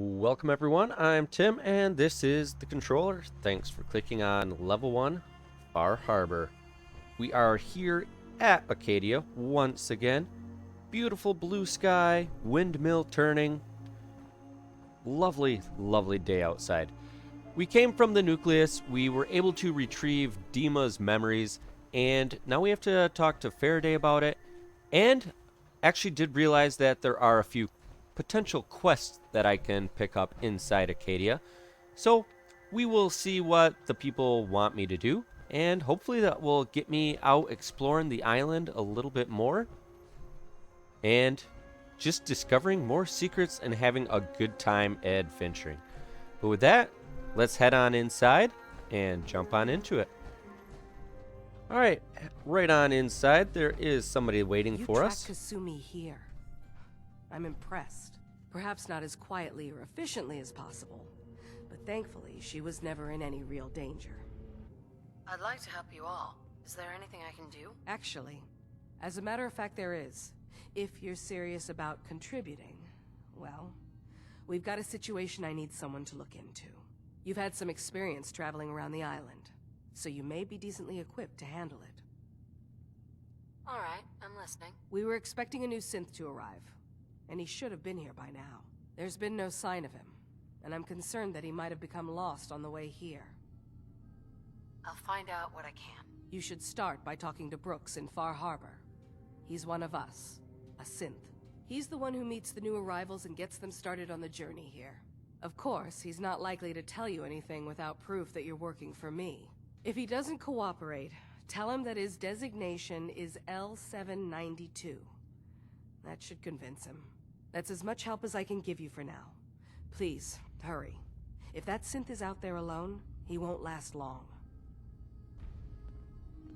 Welcome everyone, I'm Tim and this is the controller. Thanks for clicking on level 1, Far Harbor. We are here at Acadia once again. Beautiful blue sky, windmill turning. Lovely, lovely day outside. We came from the nucleus, we were able to retrieve Dima's memories, and now we have to talk to Faraday about it. And actually did realize that there are a few potential quests that I can pick up inside Acadia. So we will see what the people want me to do, and hopefully that will get me out exploring the island a little bit more and just discovering more secrets and having a good time adventuring. But with that, let's head on inside and jump on into it. All right, right on inside, there is somebody waiting for us. You tracked Kasumi here. I'm impressed. Perhaps not as quietly or efficiently as possible, but thankfully she was never in any real danger. I'd like to help you all. Is there anything I can do? Actually, as a matter of fact, there is. If you're serious about contributing, well, we've got a situation I need someone to look into. You've had some experience traveling around the island, so you may be decently equipped to handle it. All right, I'm listening. We were expecting a new synth to arrive, and he should have been here by now. There's been no sign of him, and I'm concerned that he might have become lost on the way here. I'll find out what I can. You should start by talking to Brooks in Far Harbor. He's one of us, a synth. He's the one who meets the new arrivals and gets them started on the journey here. Of course, he's not likely to tell you anything without proof that you're working for me. If he doesn't cooperate, tell him that his designation is L792. That should convince him. That's as much help as I can give you for now. Please, hurry. If that synth is out there alone, he won't last long.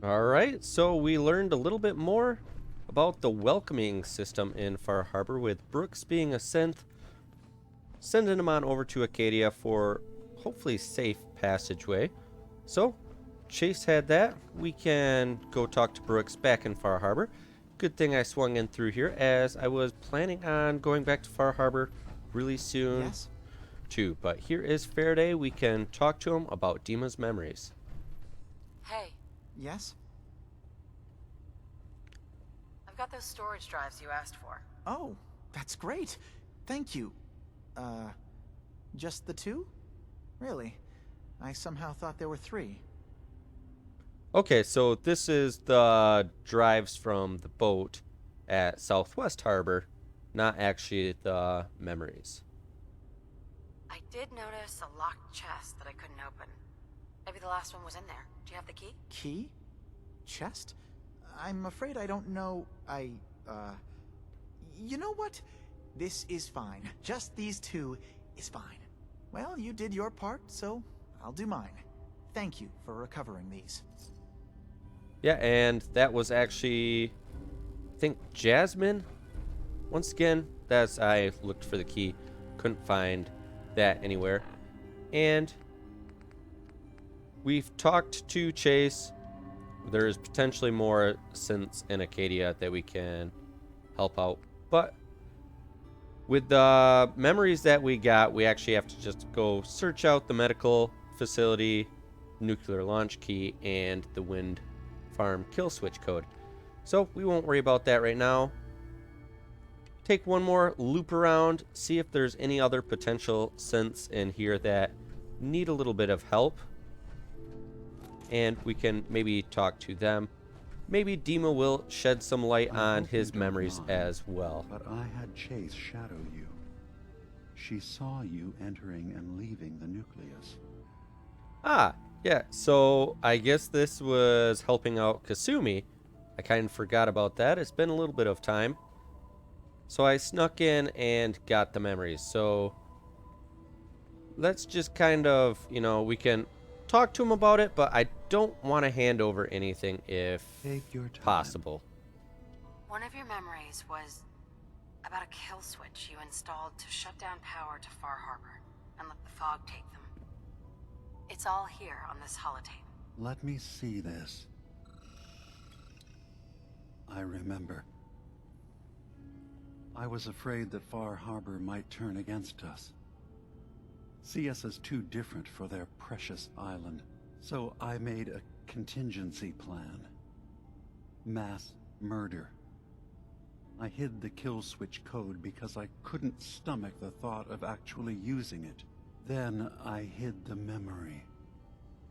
Alright, so we learned a little bit more about the welcoming system in Far Harbor, with Brooks being a synth, sending him on over to Acadia for hopefully safe passageway. So, Chase had that. We can go talk to Brooks back in Far Harbor. Good thing I swung in through here, as I was planning on going back to Far Harbor really soon too. But here is Faraday. We can talk to him about Dima's memories. Hey, Yes? I've got those storage drives you asked for. Oh, that's great. Thank you. Just the two? Really? I somehow thought there were three. Okay, so this is the drives from the boat at Southwest Harbor, not actually the memories. I did notice a locked chest that I couldn't open. Maybe the last one was in there. Do you have the key? Key? Chest? I'm afraid I don't know. You know what? This is fine. Just these two is fine. Well, you did your part, so I'll do mine. Thank you for recovering these. Yeah, and that was actually, I think, Jasmine. Once again, I looked for the key, couldn't find that anywhere. And we've talked to Chase. There's potentially more synths in Acadia that we can help out. But with the memories that we got, we actually have to just go search out the medical facility, nuclear launch key, and the wind farm kill switch code. So we won't worry about that right now. Take one more loop around, see if there's any other potential synths in here that need a little bit of help, and we can maybe talk to them. Maybe Dima will shed some light on his memories as well. But I had Chase shadow you. She saw you entering and leaving the nucleus. Ah, yeah, so I guess this was helping out Kasumi. I kind of forgot about that. It's been a little bit of time. So I snuck in and got the memories. So let's just kind of, we can talk to him about it, but I don't want to hand over anything if Take your time. possible. One of your memories was about a kill switch you installed to shut down power to Far Harbor and let the fog take them. It's all here on this holotape. Let me see this. I remember. I was afraid that Far Harbor might turn against us. see us as too different for their precious island. So I made a contingency plan. Mass murder. I hid the kill switch code because I couldn't stomach the thought of actually using it. Then I hid the memory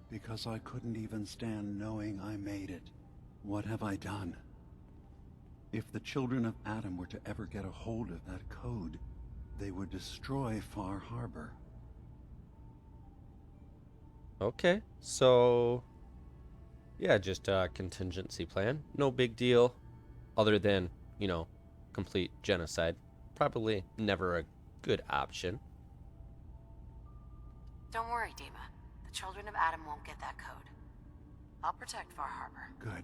because I couldn't even stand knowing I made it. What have I done? If the children of Adam were to ever get a hold of that code, they would destroy Far Harbor. Okay, so yeah, just a contingency plan. No big deal, other than, you know, complete genocide. Probably never a good option. Don't worry, Dima. The children of Adam won't get that code. I'll protect Far Harbor. Good.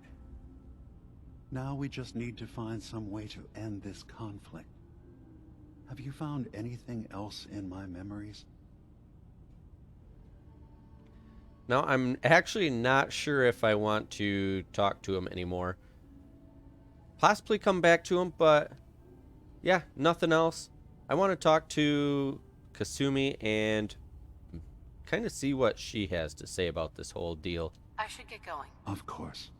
Now we just need to find some way to end this conflict. Have you found anything else in my memories? Now, I'm actually not sure if I want to talk to him anymore. Possibly come back to him, but yeah, nothing else. I want to talk to Kasumi and kind of see what she has to say about this whole deal. I should get going. Of course.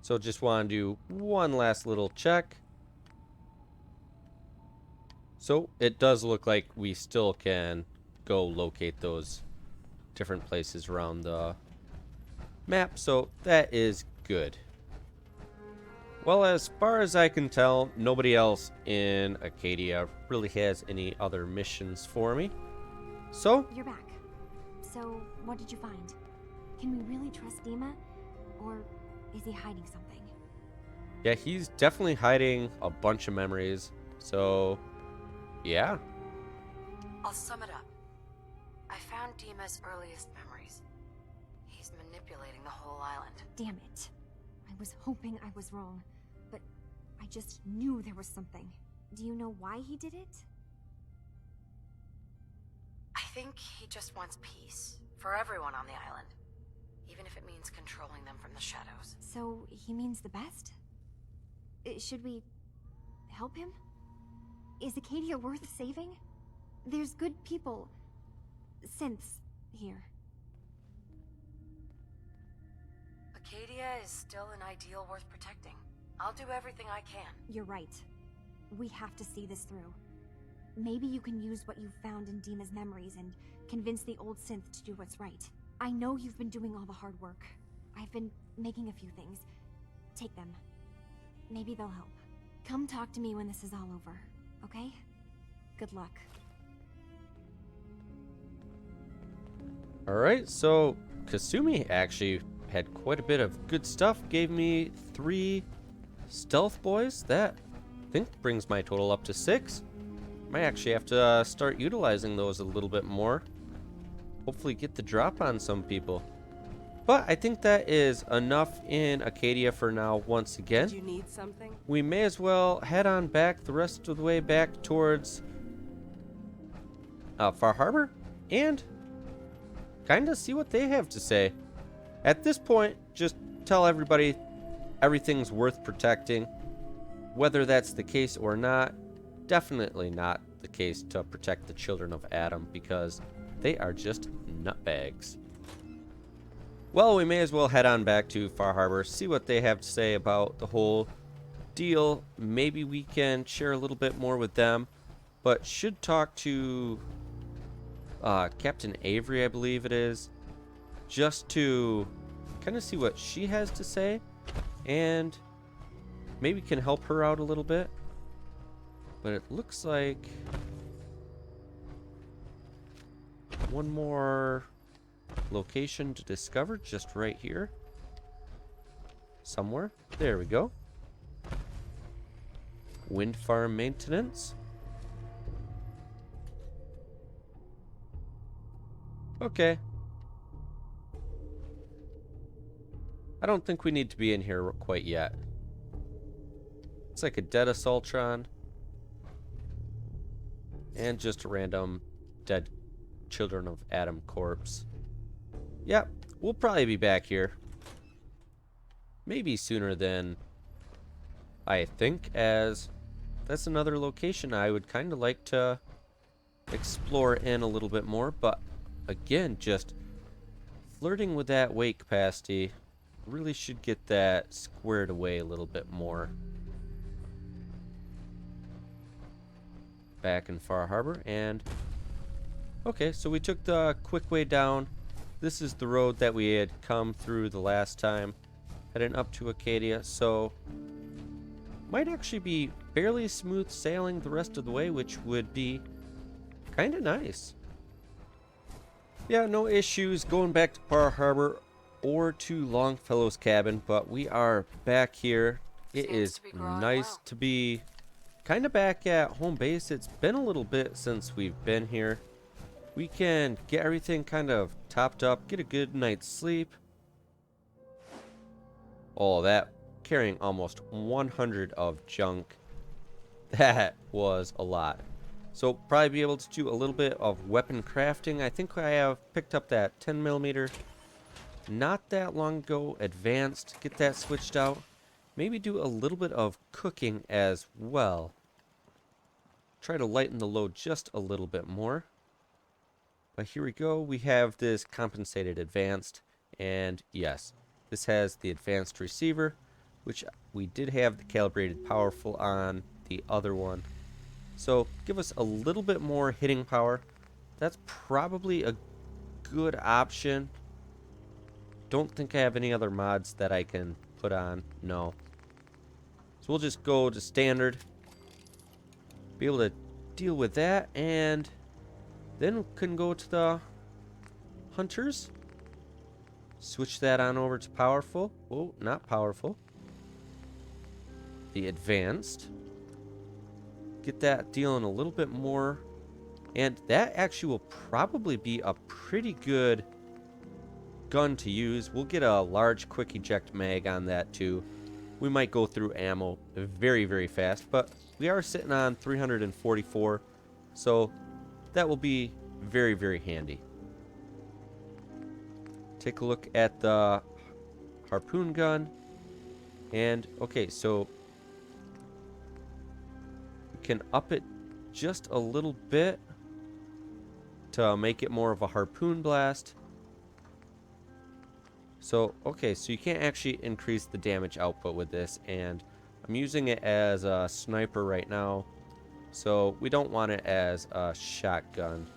So just want to do one last little check. So it does look like we still can go locate those different places around the map, so that is good. Well, as far as I can tell, nobody else in Acadia really has any other missions for me. So You're back. So, what did you find? Can we really trust Dima? Or is he hiding something? yeah, he's definitely hiding a bunch of memories. So yeah. I'll sum it up. I found Dima's earliest memories. He's manipulating the whole island. Damn it. I was hoping I was wrong, but I just knew there was something. Do you know why he did it? I think he just wants peace for everyone on the island, even if it means controlling them from the shadows. So, he means the best? Should we help him? Is Acadia worth saving? There's good people, synths, here. Acadia is still an ideal worth protecting. I'll do everything I can. You're right. We have to see this through. Maybe you can use what you've found in Dima's memories and convince the old synth to do what's right. I know you've been doing all the hard work. I've been making a few things. Take them. Maybe they'll help. Come talk to me when this is all over, okay? Good luck. Alright, so Kasumi actually had quite a bit of good stuff. Gave me 3 stealth boys. That, I think, brings my total up to 6. Might actually have to start utilizing those a little bit more. Hopefully get the drop on some people. But I think that is enough in Acadia for now once again. Do you need something? We may as well head on back the rest of the way back towards Far Harbor and kind of see what they have to say. At this point, just tell everybody everything's worth protecting. Whether that's the case or not, definitely not the case to protect the children of Adam because they are just nutbags. Well, we may as well head on back to Far Harbor, see what they have to say about the whole deal. Maybe we can share a little bit more with them, but should talk to Captain Avery, I believe it is, just to kind of see what she has to say and maybe can help her out a little bit. But it looks like one more location to discover just right here somewhere. There we go. Wind farm maintenance. Okay. I don't think we need to be in here quite yet. It's like a dead Assaultron. And just a random dead Children of Adam corpse. Yep, we'll probably be back here. Maybe sooner than I think, as that's another location I would kind of like to explore in a little bit more, but again, just flirting with that weight capacity really should get that squared away a little bit more. Back in Far Harbor, and okay, so we took the quick way down. This is the road that we had come through the last time, heading up to Acadia, so might actually be fairly smooth sailing the rest of the way, which would be kind of nice. Yeah, no issues going back to Far Harbor or to Longfellow's cabin, but we are back here. It Seems is to be growing nice well. to be kind of back at home base. It's been a little bit since we've been here. We can get everything kind of topped up, get a good night's sleep. Oh, that carrying almost 100 of junk. That was a lot. So probably be able to do a little bit of weapon crafting. I think I have picked up that 10mm not that long ago, advanced. Get that switched out. Maybe do a little bit of cooking as well. Try to lighten the load just a little bit more. But here we go. We have this compensated advanced. And yes, this has the advanced receiver, which we did have the calibrated powerful on the other one. So give us a little bit more hitting power. That's probably a good option. Don't think I have any other mods that I can put on. No. So we'll just go to standard. Be able to deal with that, and then we can go to the hunters. Switch that on over to powerful. Oh, not powerful. The advanced. Get that dealing a little bit more. And that actually will probably be a pretty good gun to use. We'll get a large quick eject mag on that too. We might go through ammo very, very fast, but we are sitting on 344, so that will be very, very handy. Take a look at the harpoon gun, and okay, so we can up it just a little bit to make it more of a harpoon blast. So, okay, so you can't actually increase the damage output with this, and I'm using it as a sniper right now, so we don't want it as a shotgun.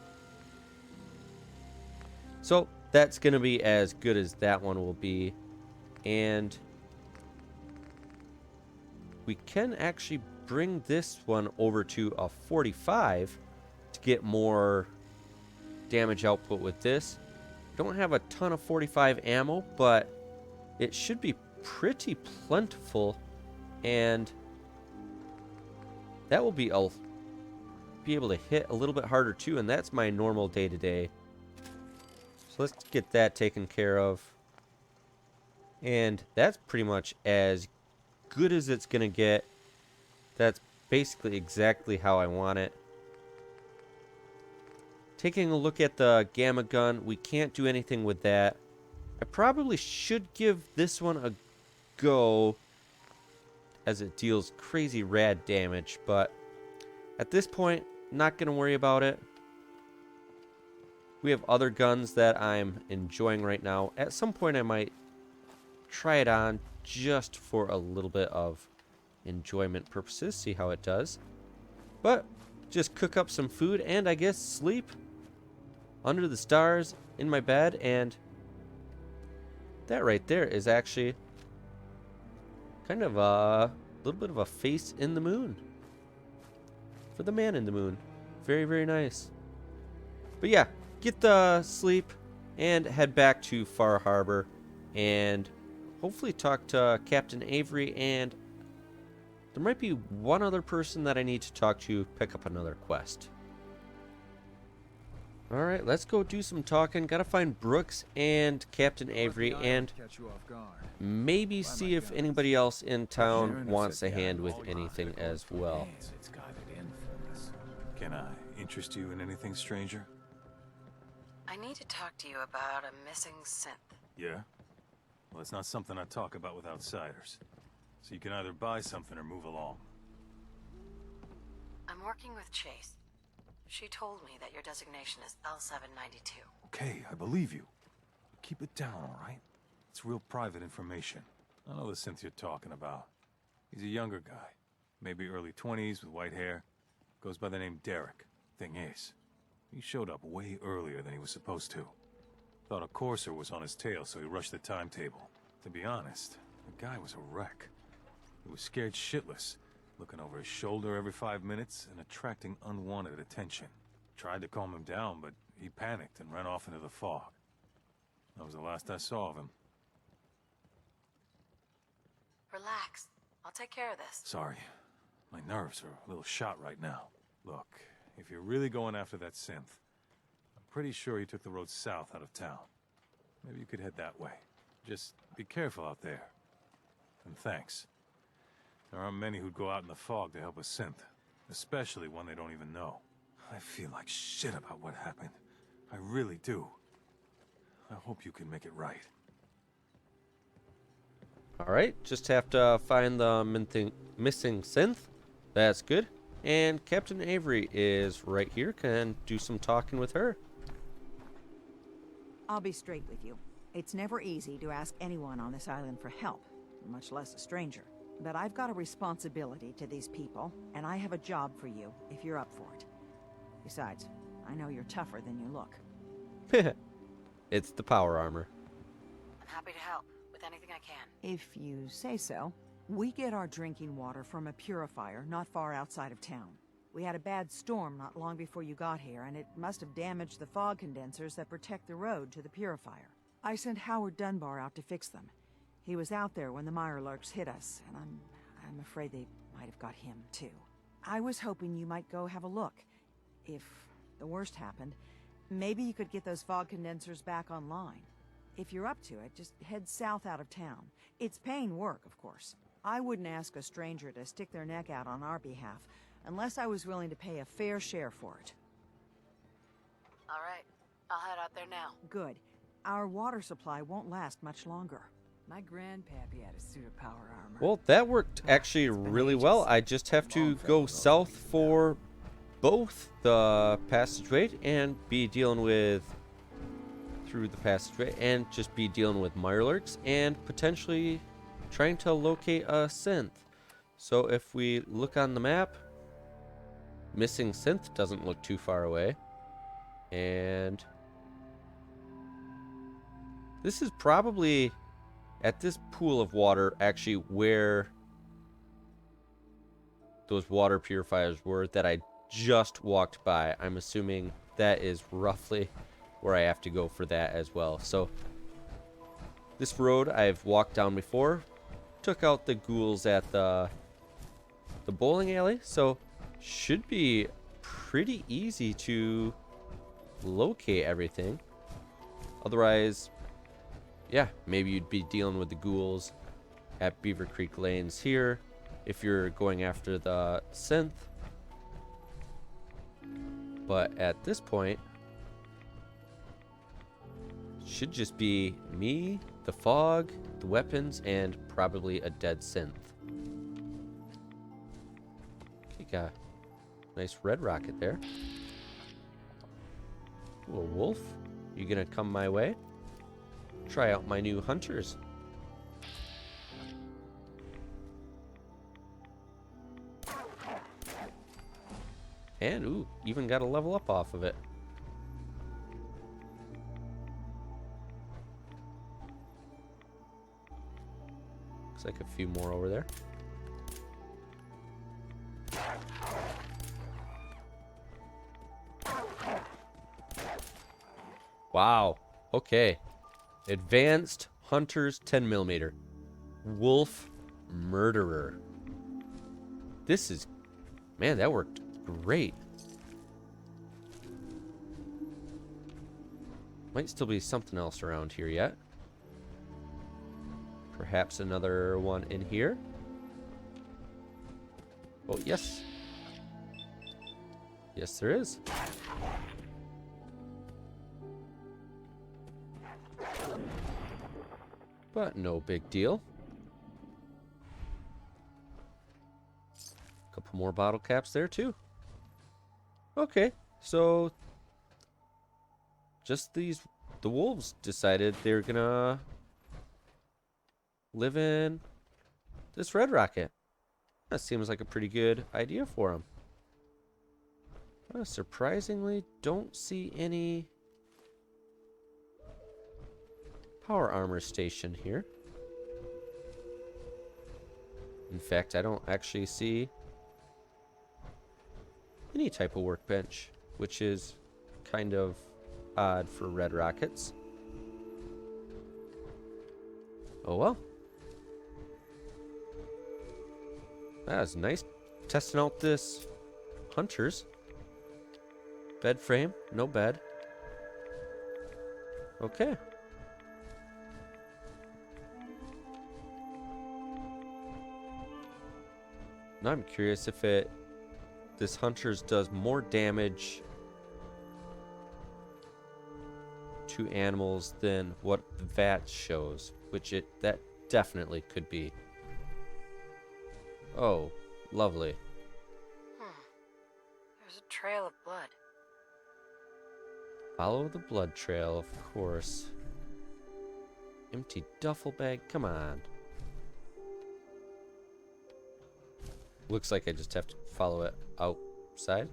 So, that's going to be as good as that one will be, and we can actually bring this one over to a 45 to get more damage output with this. Don't have a ton of 45 ammo, but it should be pretty plentiful, and that will be able to hit a little bit harder too, and that's my normal day-to-day. So let's get that taken care of, and that's pretty much as good as it's gonna get. That's basically exactly how I want it. Taking a look at the gamma gun, we can't do anything with that. I probably should give this one a go, as it deals crazy rad damage, but at this point, not going to worry about it. We have other guns that I'm enjoying right now. At some point, I might try it on just for a little bit of enjoyment purposes, see how it does. But just cook up some food and I guess sleep under the stars in my bed, and that right there is actually kind of a little bit of a face in the moon for the man in the moon. Very, very nice. But yeah, get the sleep and head back to Far Harbor and hopefully talk to Captain Avery, and there might be one other person that I need to talk to, pick up another quest. Alright, let's go do some talking. Gotta find Brooks and Captain Avery, and maybe see if anybody else in town wants a hand with anything as well. Can I interest you in anything, stranger? I need to talk to you about a missing synth. Yeah? Well, it's not something I talk about with outsiders. So you can either buy something or move along. I'm working with Chase. She told me that your designation is L792. Okay, I believe you. Keep it down, all right? It's real private information. I know the synth you're talking about. He's a younger guy. Maybe early 20s with white hair. Goes by the name Derek. Thing is, he showed up way earlier than he was supposed to. Thought a courser was on his tail, so he rushed the timetable. To be honest, the guy was a wreck. He was scared shitless, looking over his shoulder every 5 minutes and attracting unwanted attention. Tried to calm him down, but he panicked and ran off into the fog. That was the last I saw of him. Relax. I'll take care of this. Sorry. My nerves are a little shot right now. Look, if you're really going after that synth, I'm pretty sure he took the road south out of town. Maybe you could head that way. Just be careful out there. And thanks. There aren't many who'd go out in the fog to help a synth, especially one they don't even know. I feel like shit about what happened. I really do. I hope you can make it right. Alright, just have to find the missing synth. That's good. And Captain Avery is right here. Can do some talking with her. I'll be straight with you. It's never easy to ask anyone on this island for help, much less a stranger. But I've got a responsibility to these people, and I have a job for you if you're up for it. Besides, I know you're tougher than you look. It's the power armor. I'm happy to help with anything I can. If you say so. We get our drinking water from a purifier not far outside of town. We had a bad storm not long before you got here, and it must have damaged the fog condensers that protect the road to the purifier. I sent Howard Dunbar out to fix them. He was out there when the Mirelurks hit us, and I'm afraid they might have got him, too. I was hoping you might go have a look. If the worst happened, maybe you could get those fog condensers back online. If you're up to it, just head south out of town. It's paying work, of course. I wouldn't ask a stranger to stick their neck out on our behalf, unless I was willing to pay a fair share for it. All right. I'll head out there now. Good. Our water supply won't last much longer. My grandpappy had a suit of power armor. Well, that worked actually really well. I just have to go south for both the passageway and be dealing with through the passageway and just be dealing with Mirelurks and potentially trying to locate a synth. So if we look on the map, missing synth doesn't look too far away. And this is probably at this pool of water actually where those water purifiers were that I just walked by. I'm assuming that is roughly where I have to go for that as well. So this road I've walked down before. Took out the ghouls at the bowling alley, so should be pretty easy to locate everything. Otherwise, yeah, maybe you'd be dealing with the ghouls at Beaver Creek Lanes here if you're going after the synth. But at this point, should just be me, the fog, the weapons, and probably a dead synth. Okay, got a nice red rocket there. Ooh, a wolf. You gonna come my way? Try out my new hunters. And, ooh, even got a level up off of it. Looks like a few more over there. Wow. Okay. Advanced Hunters 10mm. Wolf Murderer. This is... Man, that worked great. Might still be something else around here yet. Perhaps another one in here. Oh, yes. Yes, there is. But no big deal. Couple more bottle caps there, too. Okay. So, just the wolves decided they're gonna live in this red rocket. That seems like a pretty good idea for them. Surprisingly, don't see any power armor station here. In fact, I don't actually see any type of workbench, which is kind of odd for red rockets. Oh well. That was nice. Testing out this Hunter's bed frame. No bed. Okay. Now I'm curious if this Hunter's does more damage to animals than what the VAT shows, which that definitely could be. Oh, lovely. There's a trail of blood. Follow the blood trail, of course. Empty duffel bag, come on. Looks like I just have to follow it outside.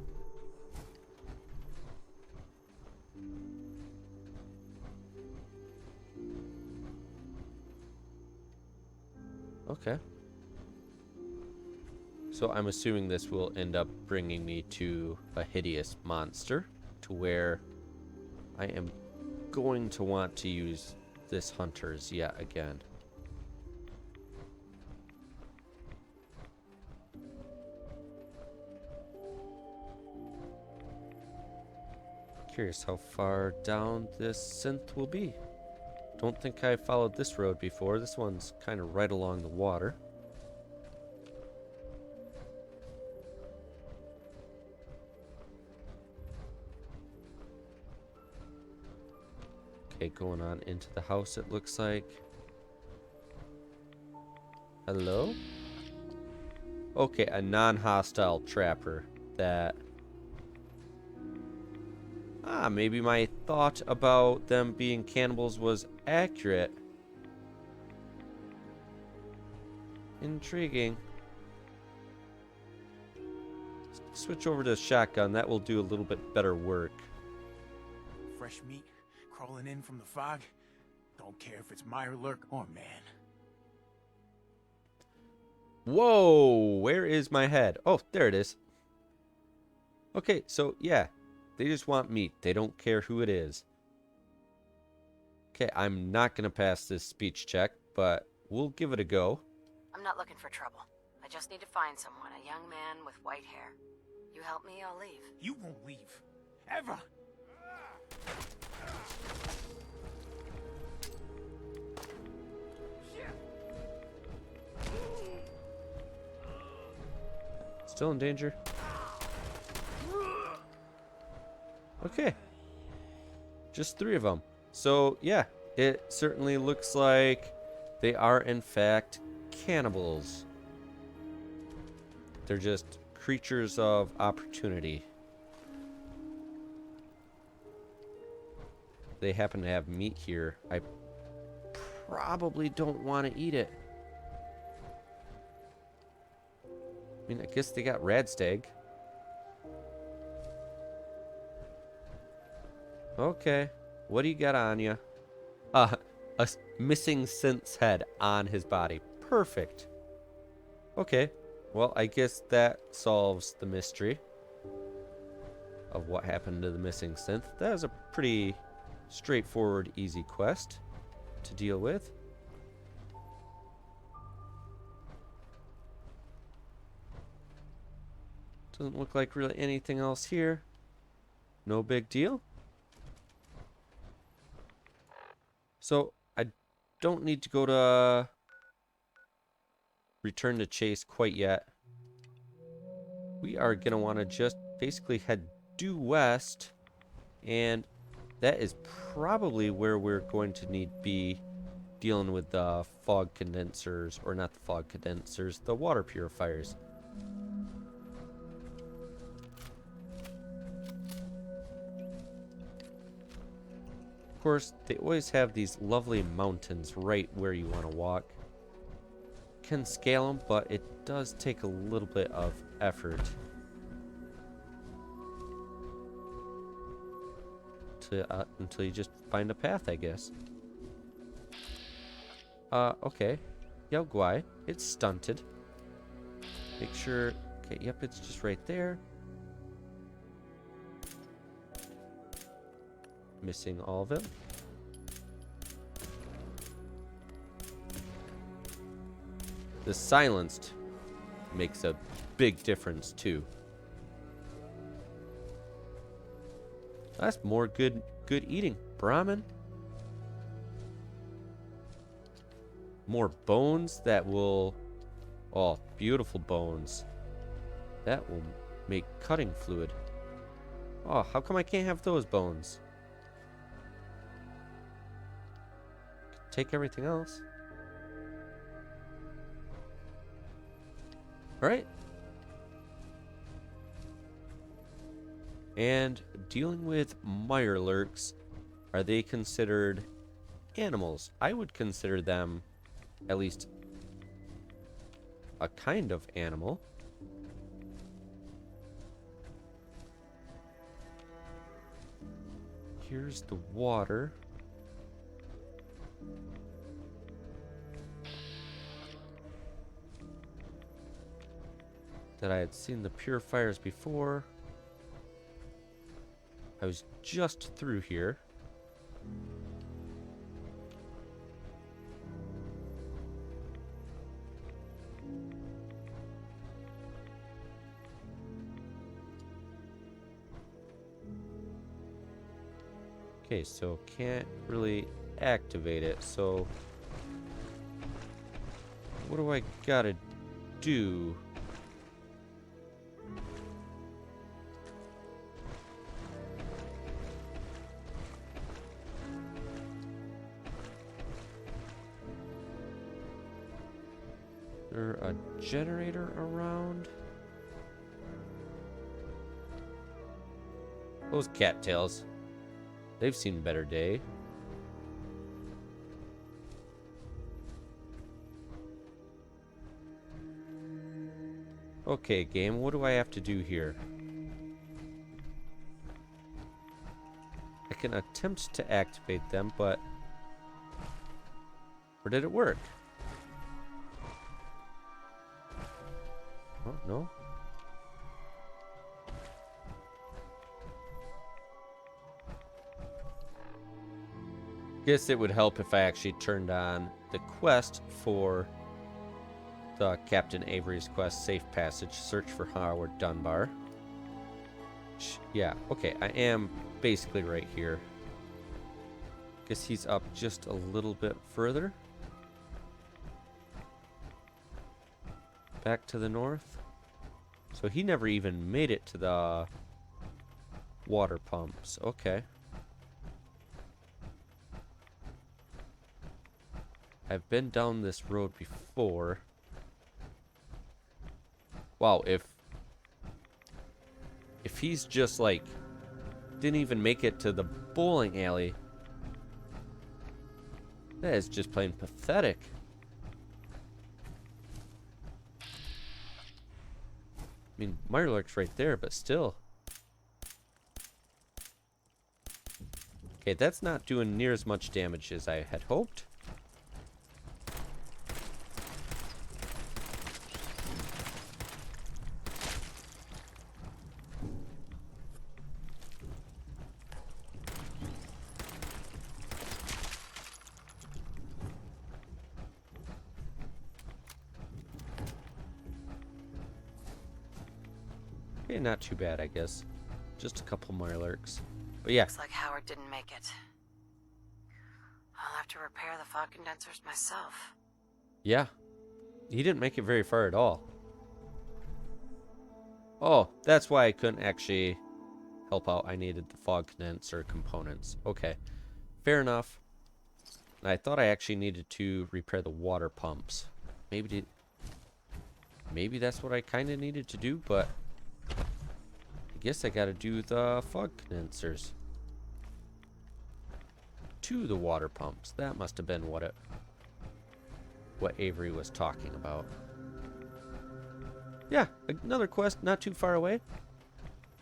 Okay. So I'm assuming this will end up bringing me to a hideous monster, to where I am going to want to use this Hunter's yet again. Curious how far down this synth will be. Don't think I followed this road before. This one's kind of right along the water. Okay, going on into the house, it looks like. Hello? Okay, a non-hostile trapper that... maybe my thought about them being cannibals was accurate. Intriguing. Switch over to shotgun. That will do a little bit better work. Fresh meat crawling in from the fog. Don't care if it's Meyer Lurk or man. Whoa! Where is my head? Oh, there it is. Okay, so yeah. They just want meat. They don't care who it is. Okay, I'm not going to pass this speech check, but we'll give it a go. I'm not looking for trouble. I just need to find someone, a young man with white hair. You help me, I'll leave. You won't leave. Ever. Still in danger. Okay. Just 3 of them. So, yeah, it certainly looks like they are, in fact, cannibals. They're just creatures of opportunity. They happen to have meat here. I probably don't want to eat it. I mean, I guess they got Radstag. Okay. What do you got on you? A missing synth's head on his body. Perfect. Okay. Well, I guess that solves the mystery of what happened to the missing synth. That was a pretty straightforward, easy quest to deal with. Doesn't look like really anything else here. No big deal. So, I don't need to go to return to Chase quite yet. We are going to want to just basically head due west, and that is probably where we're going to need to be dealing with the fog condensers, or not the fog condensers, the water purifiers. course, they always have these lovely mountains right where you want to walk. You can scale them, but it does take a little bit of effort to, until you just find a path, I guess. Okay. Yao Guai. It's stunted. Make sure... Okay, yep, it's just right there. Missing all of it. The silenced makes a big difference, too. That's more good eating. Brahmin. More bones that will... Oh, beautiful bones. That will make cutting fluid. Oh, how come I can't have those bones? Take everything else. Alright. And dealing with mirelurks, are they considered animals? I would consider them at least a kind of animal. Here's the water. That I had seen the purifiers before. I was just through here. Okay, so can't really activate it, so what do I gotta do? Is there a generator around? Those cattails. They've seen better day. Okay, game, what do I have to do here? I can attempt to activate them, but... Or did it work? Oh, no? Guess it would help if I actually turned on the quest for the Captain Avery's quest, Safe Passage, search for Howard Dunbar. Yeah, okay, I am basically right here. Guess he's up just a little bit further. Back to the north. So he never even made it to the water pumps. Okay. I've been down this road before. Wow, if he's just like didn't even make it to the bowling alley, that is just plain pathetic. I mean, Mirelurk's right there, but still. Okay, that's not doing near as much damage as I had hoped. Okay, not too bad, I guess. Just a couple Mirelurks. But yeah. Looks like Howard didn't make it. I'll have to repair the fog condensers myself. Yeah. He didn't make it very far at all. Oh, that's why I couldn't actually help out. I needed the fog condenser components. Okay. Fair enough. And I thought I actually needed to repair the water pumps. Maybe that's what I kind of needed to do, but I guess I gotta do the fog condensers. to the water pumps. That must have been what Avery was talking about. Yeah, another quest not too far away.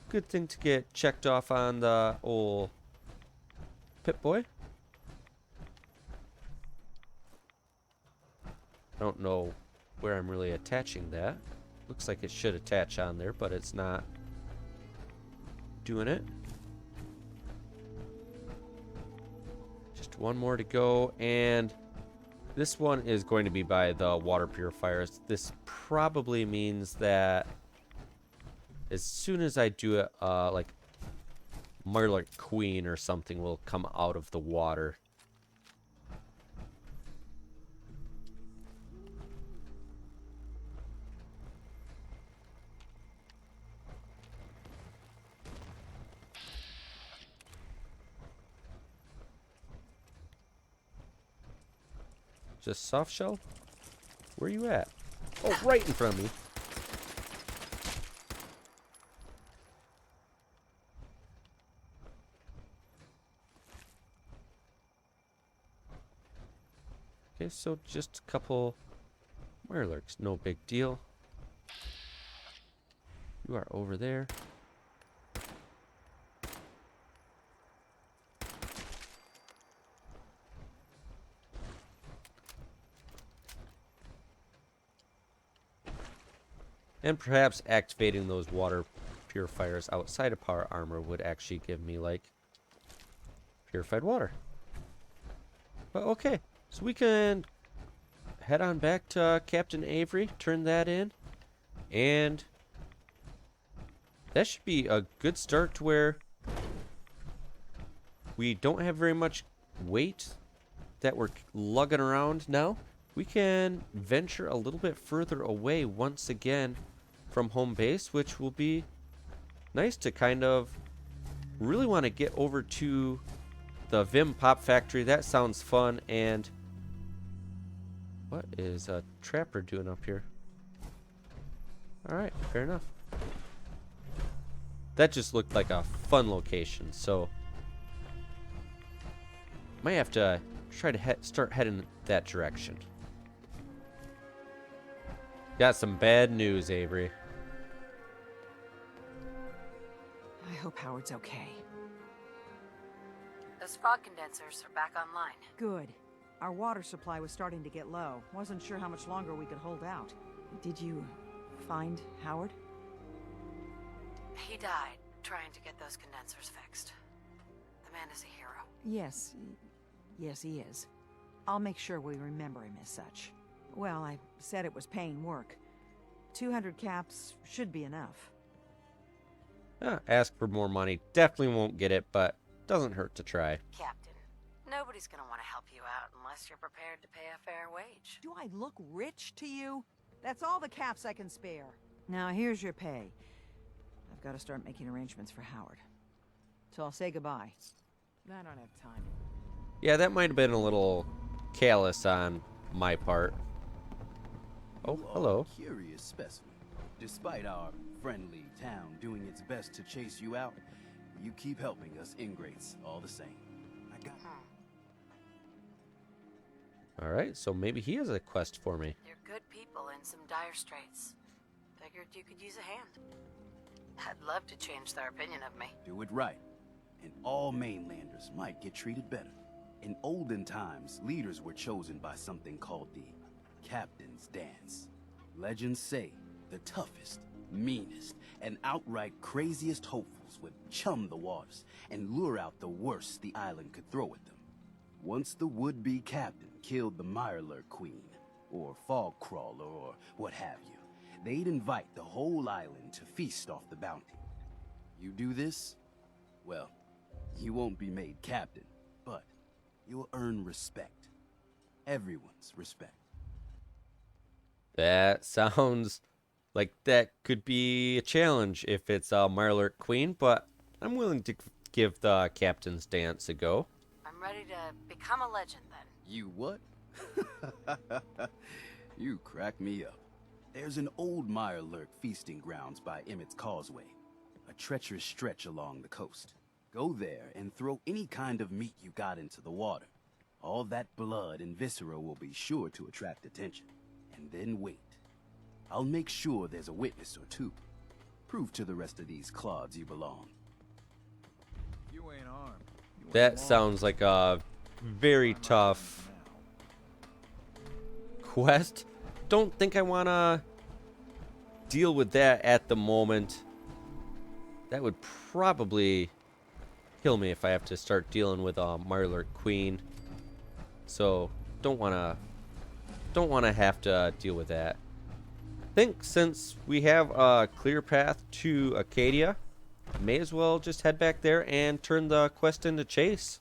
Good thing to get checked off on the old Pip-Boy. I don't know where I'm really attaching that. Looks like it should attach on there, but it's not doing it. Just one more to go, and this one is going to be by the water purifiers. This probably means that as soon as I do it, like Marlar Queen or something will come out of the water. Just soft shell? Where are you at? Oh, right in front of me. Okay, so just a couple Mirelurks, no big deal. You are over there. And perhaps activating those water purifiers outside of power armor would actually give me, like, purified water. But okay, so we can head on back to Captain Avery, turn that in, and that should be a good start to where we don't have very much weight that we're lugging around now. We can venture a little bit further away once again from home base, which will be nice to kind of really want to get over to the Vim Pop Factory. That sounds fun. And what is a trapper doing up here? All right, fair enough. That just looked like a fun location, so might have to try to start heading that direction. Got some bad news, Avery. I hope Howard's okay. Those fog condensers are back online. Good. Our water supply was starting to get low. Wasn't sure how much longer we could hold out. Did you find Howard? He died trying to get those condensers fixed. The man is a hero. Yes. Yes, he is. I'll make sure we remember him as such. Well, I said it was paying work. 200 caps should be enough. Ask for more money. Definitely won't get it, but doesn't hurt to try. Captain, nobody's gonna want to help you out unless you're prepared to pay a fair wage. Do I look rich to you? That's all the caps I can spare. Now, here's your pay. I've got to start making arrangements for Howard. So I'll say goodbye. I don't have time. Yeah, that might have been a little callous on my part. Oh, hello. Curious specimen. Despite our friendly town doing its best to chase you out, you keep helping us ingrates all the same. I got Alright, so maybe he has a quest for me. You're good people in some dire straits. Figured you could use a hand. I'd love to change their opinion of me. Do it right, and all mainlanders might get treated better. In olden times, leaders were chosen by something called the Captain's Dance. Legends say the toughest, meanest, and outright craziest hopefuls would chum the waters and lure out the worst the island could throw at them. Once the would-be captain killed the Mirelurk Queen, or Fog Crawler, or what have you, they'd invite the whole island to feast off the bounty. You do this, well, you won't be made captain, but you'll earn respect. Everyone's respect. That sounds like that could be a challenge if it's a Mirelurk Queen, but I'm willing to give the Captain's Dance a go. I'm ready to become a legend then. You what? You crack me up. There's an old Mirelurk feasting grounds by Emmett's Causeway, a treacherous stretch along the coast. Go there and throw any kind of meat you got into the water. All that blood and viscera will be sure to attract attention. And then wait. I'll make sure there's a witness or two. Prove to the rest of these clods you belong. You ain't armed. That sounds like a very tough quest. Don't think I want to deal with that at the moment. That would probably kill me if I have to start dealing with Marlar Queen. So don't want to have to deal with that. I think since we have a clear path to Acadia, may as well just head back there and turn the quest into Chase.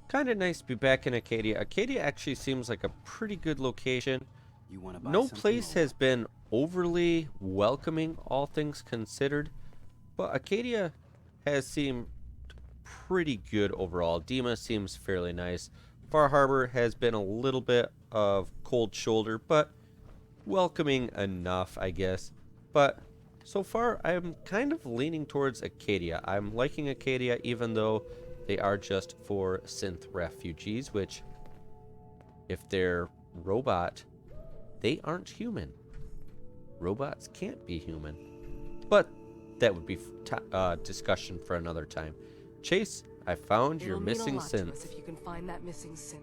Kind of nice to be back in Acadia. Acadia actually seems like a pretty good location. You want to buy No something place more? has been overly welcoming, all things considered, but Acadia has seemed pretty good overall. Dima seems fairly nice. Far Harbor has been a little bit of cold shoulder, but welcoming enough, I guess. But so far, I'm kind of leaning towards Acadia. I'm liking Acadia, even though they are just for synth refugees, which, if they're robot, they aren't human. Robots can't be human. But that would be discussion for another time. Chase, I found your It'll mean missing a lot to us synth. if you can find that missing synth.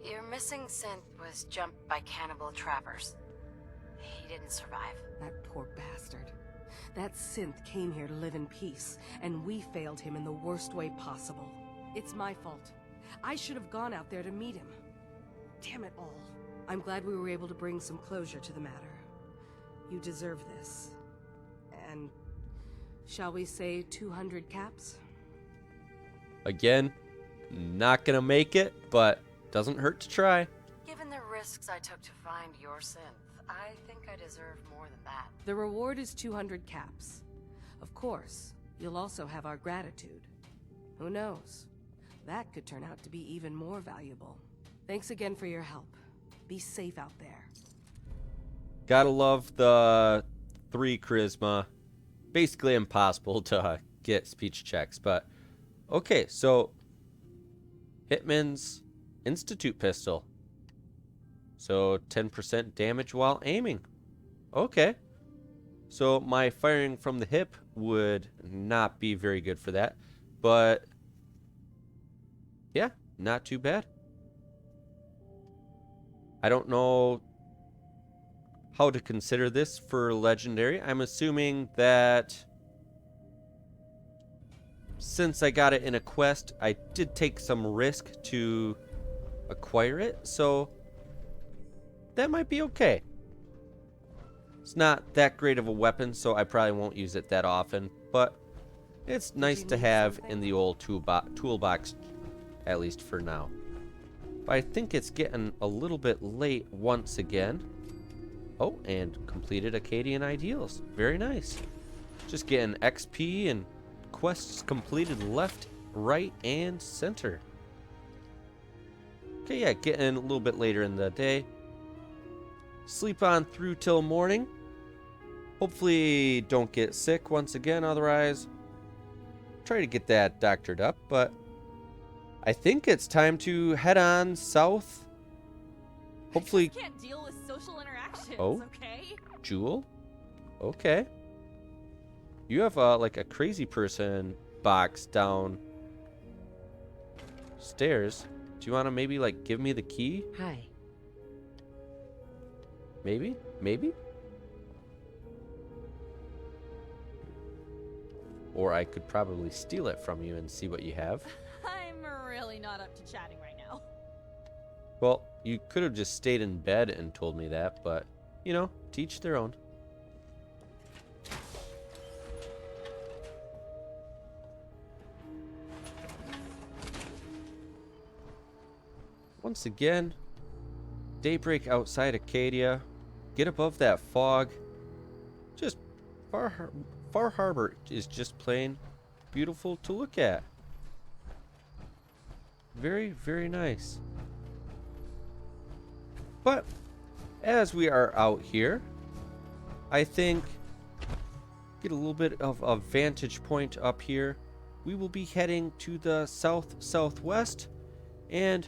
Your missing synth was jumped by cannibal trappers. He didn't survive. That poor bastard. That synth came here to live in peace, and we failed him in the worst way possible. It's my fault. I should have gone out there to meet him. Damn it all. I'm glad we were able to bring some closure to the matter. You deserve this. And shall we say 200 caps? Again, not gonna make it, but doesn't hurt to try. Given the risks I took to find your synth, I think I deserve more than that. The reward is 200 caps. Of course, you'll also have our gratitude. Who knows? That could turn out to be even more valuable. Thanks again for your help. Be safe out there. Gotta love the 3 charisma. Basically impossible to get speech checks, but okay, so Hitman's Institute pistol. So 10% damage while aiming. Okay. So my firing from the hip would not be very good for that, but yeah, not too bad. I don't know how to consider this for legendary. I'm assuming that since I got it in a quest, I did take some risk to acquire it, so that might be okay. It's not that great of a weapon, so I probably won't use it that often, but it's nice to have in the old toolbox, at least for now. But I think it's getting a little bit late once again. Oh, and completed Acadian Ideals. Very nice. Just getting XP and quests completed left, right, and center. Okay, yeah, getting a little bit later in the day. Sleep on through till morning. Hopefully don't get sick once again, otherwise try to get that doctored up, but I think it's time to head on south. Hopefully. I can't deal with social interactions, Oh, okay? Jewel? Okay. You have like a crazy person box down stairs. Do you want to maybe like give me the key? Hi. Maybe? Maybe? Or I could probably steal it from you and see what you have. I'm really not up to chatting right now. Well, you could have just stayed in bed and told me that, but, you know, to each their own. Once again, daybreak outside Acadia. Get above that fog. Just Far Harbor is just plain beautiful to look at. Very, very nice. But as we are out here, I think get a little bit of a vantage point up here. We will be heading to the southwest and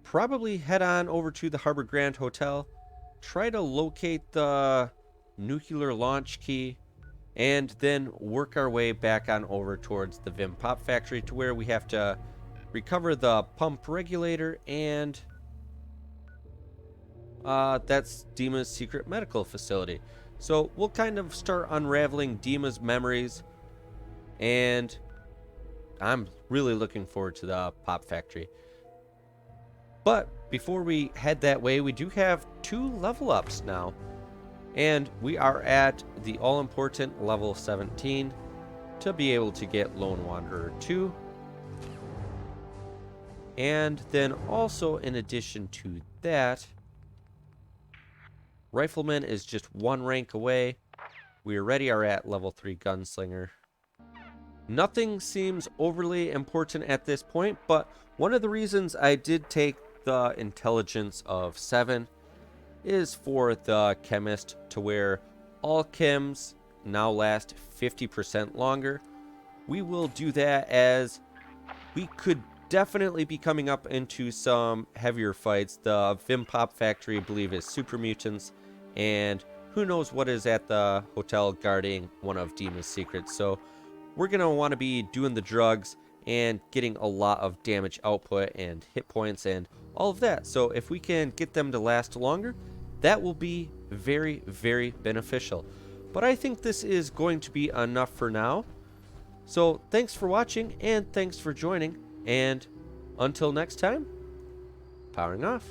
probably head on over to the Harbor Grand Hotel, try to locate the nuclear launch key, and then work our way back on over towards the Vim Pop Factory to where we have to recover the pump regulator, and that's Dima's secret medical facility. So we'll kind of start unraveling Dima's memories, and I'm really looking forward to the Pop Factory. But before we head that way, we do have 2 level ups now. And we are at the all-important level 17 to be able to get Lone Wanderer 2. And then also, in addition to that, Rifleman is just 1 rank away. We already are at level 3 Gunslinger. Nothing seems overly important at this point, but one of the reasons I did take the intelligence of 7 is for the chemist, to where all chems now last 50% longer. We will do that as we could definitely be coming up into some heavier fights. The Vim Pop Factory, I believe, is super mutants, and who knows what is at the hotel guarding one of Dima's secrets. So we're going to want to be doing the drugs and getting a lot of damage output and hit points and all of that. So if we can get them to last longer, that will be very, very beneficial. But I think this is going to be enough for now. So thanks for watching, and thanks for joining. And until next time, powering off.